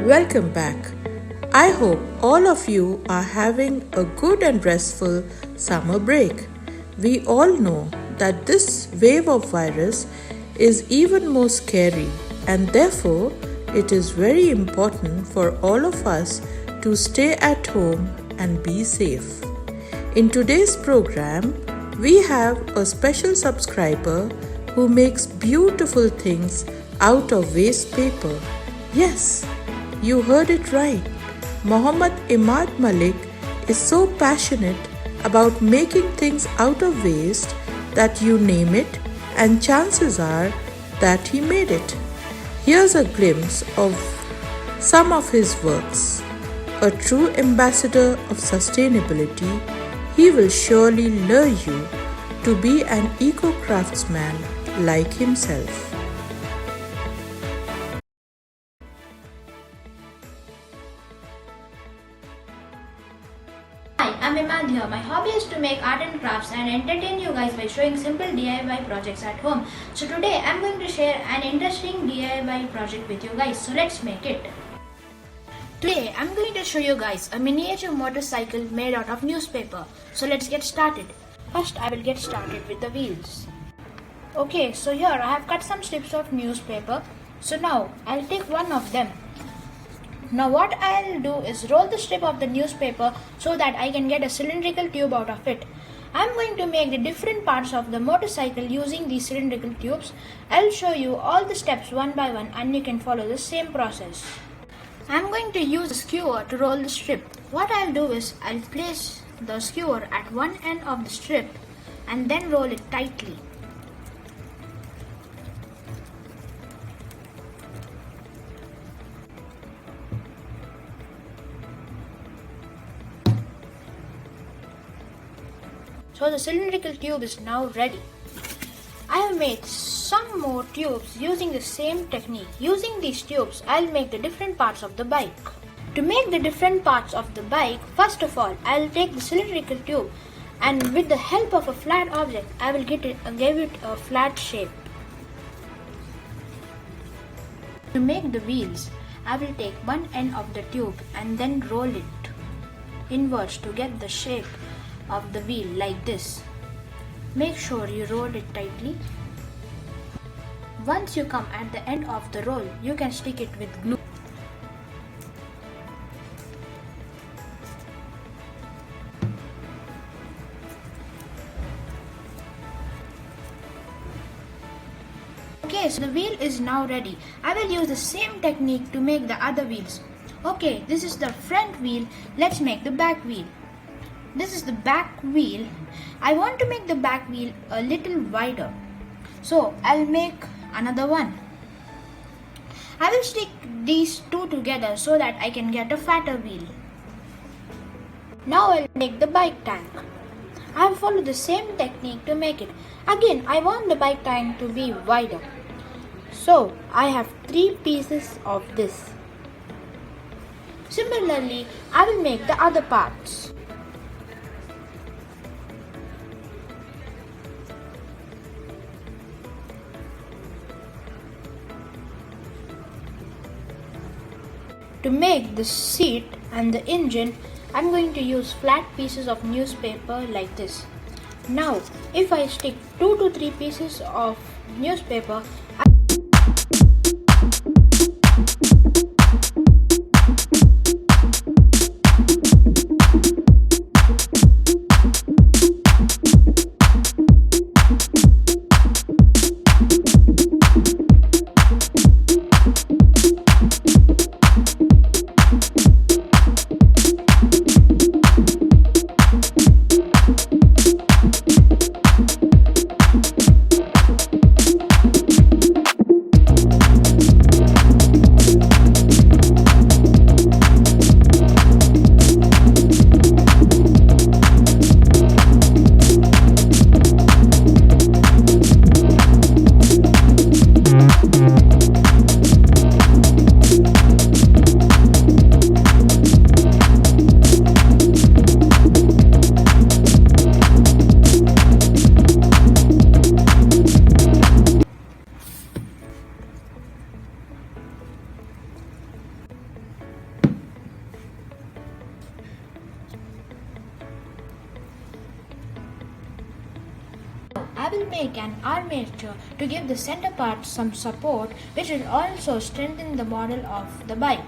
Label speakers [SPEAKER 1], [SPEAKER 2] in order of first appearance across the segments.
[SPEAKER 1] Welcome back. I hope all of you are having a good and restful summer break. We all know that this wave of virus is even more scary, and therefore it is very important for all of us to stay at home and be safe. In today's program, we have a special subscriber who makes beautiful things out of waste paper. Yes, you heard it right. Muhammad Imad Malik is so passionate about making things out of waste that you name it and chances are that he made it. Here's a glimpse of some of his works. A true ambassador of sustainability, he will surely lure you to be an eco-craftsman like himself.
[SPEAKER 2] Hi, I'm Imad here. My hobby is to make art and crafts and entertain you guys by showing simple DIY projects at home. So today I'm going to share an interesting DIY project with you guys. So let's make it. Today I'm going to show you guys a miniature motorcycle made out of newspaper. So let's get started. First I will get started with the wheels. Okay, so here I have cut some strips of newspaper. So now I'll take one of them. Now what I'll do is roll the strip of the newspaper so that I can get a cylindrical tube out of it. I'm going to make the different parts of the motorcycle using these cylindrical tubes. I'll show you all the steps one by one and you can follow the same process. I'm going to use a skewer to roll the strip. What I'll do is I'll place the skewer at one end of the strip and then roll it tightly. So the cylindrical tube is now ready. I have made some more tubes using the same technique. Using these tubes, I'll make the different parts of the bike. To make the different parts of the bike, first of all, I'll take the cylindrical tube and with the help of a flat object, I will give it a flat shape. To make the wheels, I will take one end of the tube and then roll it inwards to get the shape of the wheel like this. Make sure you roll it tightly. Once you come at the end of the roll, you can stick it with glue. Okay, so the wheel is now ready. I will use the same technique to make the other wheels. Okay, this is the front wheel. Let's make the back wheel. This is the back wheel. I want to make the back wheel a little wider. So I'll make another one. I will stick these two together so that I can get a fatter wheel. Now I'll make the bike tank. I have followed the same technique to make it. Again, I want the bike tank to be wider. So I have 3 pieces of this. Similarly, I will make the other parts. To make the seat and the engine, I'm going to use flat pieces of newspaper like this. Now, if I stick 2 to 3 pieces of newspaper, will make an armature to give the center part some support, which will also strengthen the model of the bike.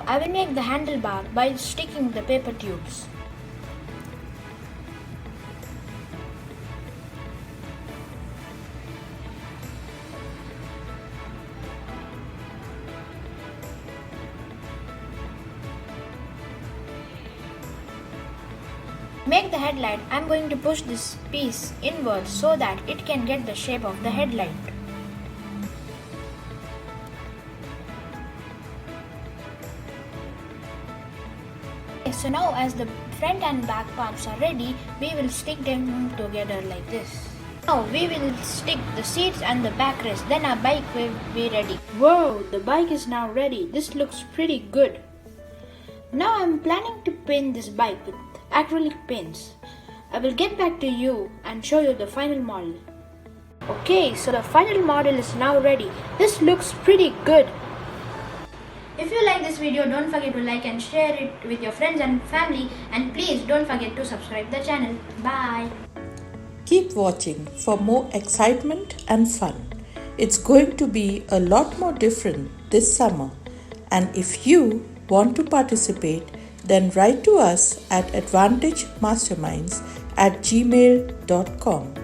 [SPEAKER 2] I will make the handlebar by sticking the paper tubes. Make the headlight, I am going to push this piece inward so that it can get the shape of the headlight. So now as the front and back parts are ready, we will stick them together like this. Now we will stick the seats and the backrest, then our bike will be ready. Whoa, the bike is now ready. This looks pretty good. Now I am planning to paint this bike with acrylic paints. I will get back to you and show you the final model. Okay, so the final model is now ready. This looks pretty good. If you like this video, don't forget to like and share it with your friends and family, and please don't forget to subscribe the channel. Bye.
[SPEAKER 1] Keep watching for more excitement and fun. It's going to be a lot more different this summer. And if you want to participate, then write to us at advantagemasterminds@gmail.com.